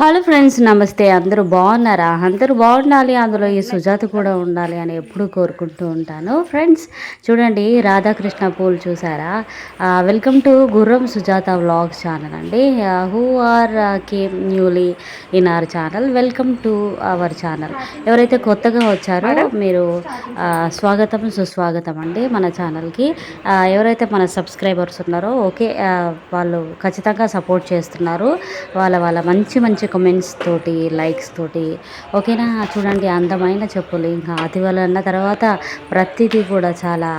Hello friends, నమస్తే. అందరూ బాగున్నారా? అందరూ బాగుండాలి, అందులో ఈ సుజాత కూడా ఉండాలి అని ఎప్పుడూ కోరుకుంటూ ఉంటాను. ఫ్రెండ్స్, చూడండి, రాధాకృష్ణ పూలు చూసారా? Welcome to Gurram Sujatha vlogs channel అండి. Who are came newly in our channel, welcome to our channel. ఎవరైతే కొత్తగా వచ్చారో మీరు స్వాగతం సుస్వాగతం అండి మన ఛానల్కి. ఎవరైతే మన సబ్స్క్రైబర్స్ ఉన్నారో ఓకే, వాళ్ళు ఖచ్చితంగా సపోర్ట్ చేస్తున్నారు. వాళ్ళ మంచి మంచి కమెంట్స్ తోటి, లైక్స్ తోటి. ఓకేనా? చూడండి, అందమైన చెప్పులు. ఇంకా అతివలు అన్న తర్వాత ప్రతిదీ కూడా చాలా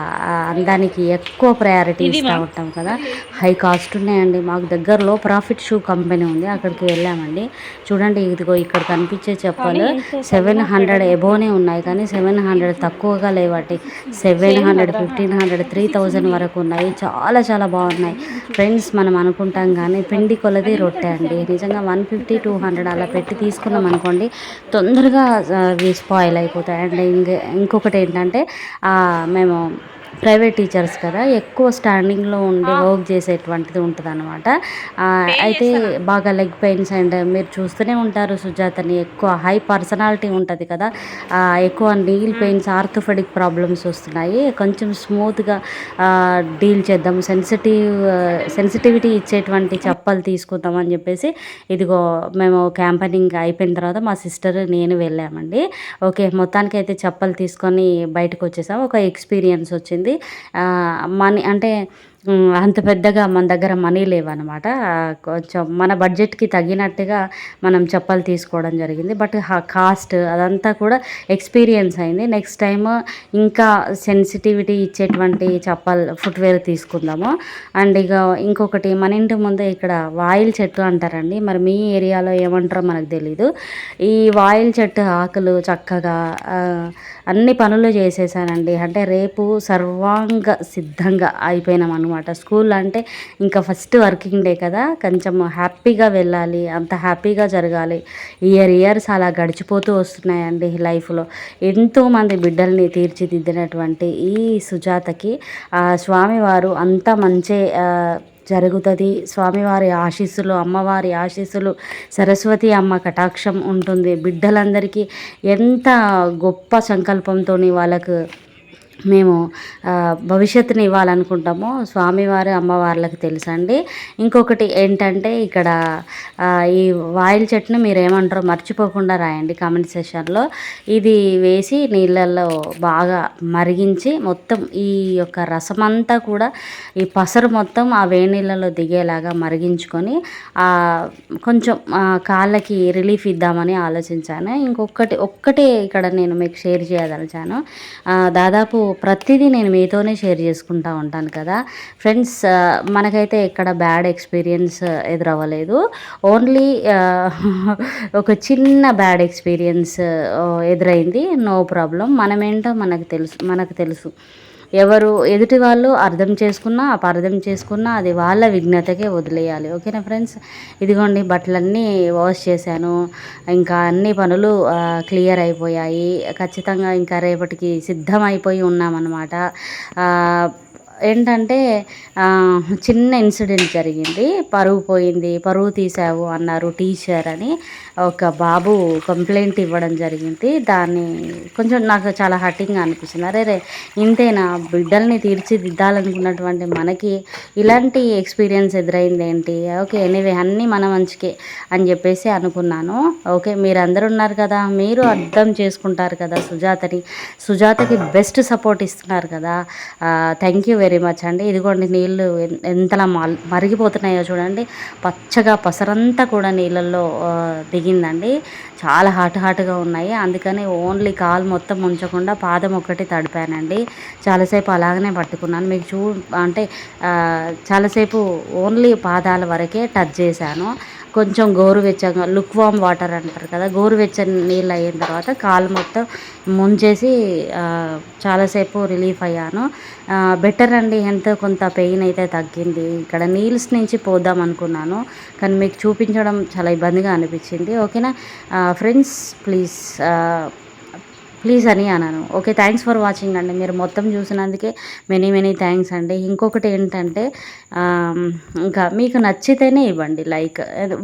అందానికి ఎక్కువ ప్రయారిటీ ఇస్తూ ఉంటాం కదా. హై కాస్ట్ ఉన్నాయండి. మాకు దగ్గరలో ప్రాఫిట్ షూ కంపెనీ ఉంది, అక్కడికి వెళ్ళామండి. చూడండి, ఇదిగో ఇక్కడ కనిపించే చెప్పలు 700 ఎబోనే ఉన్నాయి, కానీ 700 తక్కువగా లేవాటి. 700, 1500, 3000 వరకు ఉన్నాయి. చాలా చాలా బాగున్నాయి ఫ్రెండ్స్. మనం అనుకుంటాం కానీ పిండి కొలది రొట్టె అండి. నిజంగా 150, 200 అలా పెట్టి తీసుకున్నాం అనుకోండి, తొందరగా అవి స్పాయిల్ అయిపోతాయి. అండ్ ఇంకొకటి ఏంటంటే, మేము ప్రైవేట్ టీచర్స్ కదా, ఎక్కువ స్టాండింగ్లో ఉండి వర్క్ చేసేటువంటిది ఉంటుంది అనమాట. అయితే బాగా లెగ్ పెయిన్స్, అండ్ మీరు చూస్తూనే ఉంటారు సుజాతని, ఎక్కువ హై పర్సనాలిటీ ఉంటుంది కదా, ఎక్కువ నీల్ పెయిన్స్, ఆర్థోపెడిక్ ప్రాబ్లమ్స్ వస్తున్నాయి. కొంచెం స్మూత్గా డీల్ చేద్దాం, సెన్సిటివిటీ ఇచ్చేటువంటి చెప్పలు తీసుకుందాం అని చెప్పేసి ఇదిగో మేము క్యాంపెయినింగ్ అయిపోయిన తర్వాత మా సిస్టర్ నేను వెళ్ళామండి. ఓకే, మొత్తానికి అయితే చెప్పలు తీసుకొని బయటకు వచ్చేసాం. ఒక ఎక్స్పీరియన్స్ వచ్చింది. మనీ అంటే అంత పెద్దగా మన దగ్గర మనీ లేవన్నమాట. కొంచెం మన బడ్జెట్కి తగినట్టుగా మనం చెప్పలు తీసుకోవడం జరిగింది. బట్ కాస్ట్ అదంతా కూడా ఎక్స్పీరియన్స్ అయింది. నెక్స్ట్ టైం ఇంకా సెన్సిటివిటీ ఇచ్చేటువంటి చెప్పలు, ఫుట్వేర్ తీసుకుందాము. అండ్ ఇక ఇంకొకటి, మన ఇంటి ముందే ఇక్కడ వాయిల్ చెట్టు అంటారండి, మరి మీ ఏరియాలో ఏమంటారో మనకు తెలీదు. ఈ వాయిల్ చెట్టు ఆకులు చక్కగా అన్ని పనులు చేసేసానండి. అంటే రేపు సర్వాంగ సిద్ధంగా అయిపోయినాం అనమాట. స్కూల్ అంటే ఇంకా ఫస్ట్ వర్కింగ్ డే కదా, కొంచెం హ్యాపీగా వెళ్ళాలి, అంత హ్యాపీగా జరగాలి. ఇయర్స్ అలా గడిచిపోతూ వస్తున్నాయండి లైఫ్లో. ఎంతోమంది బిడ్డల్ని తీర్చిదిద్దినటువంటి ఈ సుజాతకి స్వామివారు అంత మంచి జరుగుతుంది. స్వామివారి ఆశీస్సులు, అమ్మవారి ఆశీస్సులు, సరస్వతి అమ్మ కటాక్షం ఉంటుంది బిడ్డలందరికీ. ఎంత గొప్ప సంకల్పంతో వాళ్ళకు మేము భవిష్యత్తుని ఇవ్వాలనుకుంటామో స్వామివారు, అమ్మవార్లకు తెలుసండి. ఇంకొకటి ఏంటంటే, ఇక్కడ ఈ వాయిల్ చెట్టును మీరు ఏమంటారో మర్చిపోకుండా రాయండి కామెంట్ సెషన్లో. ఇది వేసి నీళ్ళల్లో బాగా మరిగించి మొత్తం ఈ యొక్క రసమంతా కూడా, ఈ పసరు మొత్తం ఆ వేడి నీళ్ళలో దిగేలాగా మరిగించుకొని కొంచెం కాళ్ళకి రిలీఫ్ ఇద్దామని ఆలోచించాను. ఒక్కటే ఇక్కడ నేను మీకు షేర్ చేయదలిచాను. దాదాపు ప్రతిదీ నేను మీతోనే షేర్ చేసుకుంటూ ఉంటాను కదా ఫ్రెండ్స్. మనకైతే ఎక్కడ బ్యాడ్ ఎక్స్పీరియన్స్ ఎదురవ్వలేదు. ఓన్లీ ఒక చిన్న బ్యాడ్ ఎక్స్పీరియన్స్ ఎదురైంది. No problem. మనమేంటో మనకు తెలుసు. ఎవరు ఎదుటి వాళ్ళు అర్థం చేసుకున్నా, అపార్థం చేసుకున్నా అది వాళ్ళ విఘ్నతకే వదిలేయాలి. ఓకేనా ఫ్రెండ్స్? ఇదిగోండి, బట్టలన్నీ వాష్ చేశాను. ఇంకా అన్ని పనులు క్లియర్ అయిపోయాయి. ఖచ్చితంగా ఇంకా రేపటికి సిద్ధమైపోయి ఉన్నామన్నమాట. ఏంటంటే చిన్న ఇన్సిడెంట్ జరిగింది. పరువు పోయింది, పరువు తీసావు అన్నారు టీచర్ అని ఒక బాబు కంప్లైంట్ ఇవ్వడం జరిగింది. దాన్ని కొంచెం నాకు చాలా హర్టింగ్గా అనిపిస్తుంది. అరే ఇంతేనా బిడ్డల్ని తీర్చిదిద్దాలనుకున్నటువంటి మనకి ఇలాంటి ఎక్స్పీరియన్స్ ఎదురైంది ఏంటి? ఓకే, ఎనీవే అన్నీ మన మంచికే అని చెప్పేసి అనుకున్నాను. ఓకే, మీరు అందరూ ఉన్నారు కదా, మీరు అర్థం చేసుకుంటారు కదా సుజాతకి బెస్ట్ సపోర్ట్ ఇస్తున్నారు కదా. థ్యాంక్ యూ వెరీ మచ్ అండి. ఇదిగోండి, నీళ్ళు ఎంతలా మరిగిపోతున్నాయో చూడండి. పచ్చగా పసరంతా కూడా నీళ్ళల్లో దిగిందండి. చాలా హాట్గా ఉన్నాయి. అందుకని ఓన్లీ కాలు మొత్తం ఉంచకుండా పాదం ఒక్కటి తడిపానండి. చాలాసేపు అలాగనే పట్టుకున్నాను. మీకు అంటే చాలాసేపు ఓన్లీ పాదాల వరకే టచ్ చేశాను. కొంచెం గోరువెచ్చగా, లుక్ వామ్ వాటర్ అంటారు కదా, గోరువెచ్చని నీళ్ళు అయిన తర్వాత కాలు మొత్తం ముంచేసి చాలాసేపు రిలీఫ్ అయ్యాను. బెటర్ అండి, ఎంతో కొంత పెయిన్ అయితే తగ్గింది. ఇక్కడ నీల్స్ నుంచి పోదాం అనుకున్నాను, కానీ మీకు చూపించడం చాలా ఇబ్బందిగా అనిపించింది. ఓకేనా ఫ్రెండ్స్? ప్లీజ్ ప్లీజ్ అని అన్నాను. ఓకే, థ్యాంక్స్ ఫర్ వాచింగ్ అండి. మీరు మొత్తం చూసినందుకే మెనీ మెనీ థ్యాంక్స్ అండి. ఇంకొకటి ఏంటంటే ఇంకా మీకు నచ్చితేనే ఇవ్వండి లైక్.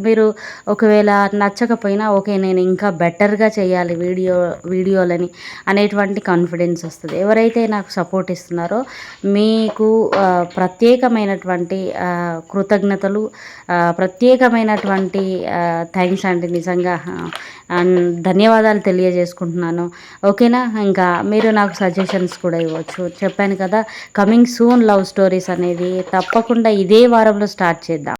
మీరు ఒకవేళ నచ్చకపోయినా ఓకే, నేను ఇంకా బెటర్గా చేయాలి వీడియోలని అనేటువంటి కాన్ఫిడెన్స్ వస్తుంది. ఎవరైతే నాకు సపోర్ట్ ఇస్తున్నారో మీకు ప్రత్యేకమైనటువంటి కృతజ్ఞతలు, ప్రత్యేకమైనటువంటి థ్యాంక్స్ అండి. నిజంగా ధన్యవాదాలు తెలియజేసుకుంటున్నాను. ఓకేనా? ఇంకా మీరు నాకు సజెషన్స్ కూడా ఇవ్వచ్చు. చెప్పాను కదా, కమింగ్ సూన్ లవ్ స్టోరీస్ అనేది తప్పకుండా ఇదే వారంలో స్టార్ట్ చేద్దాం.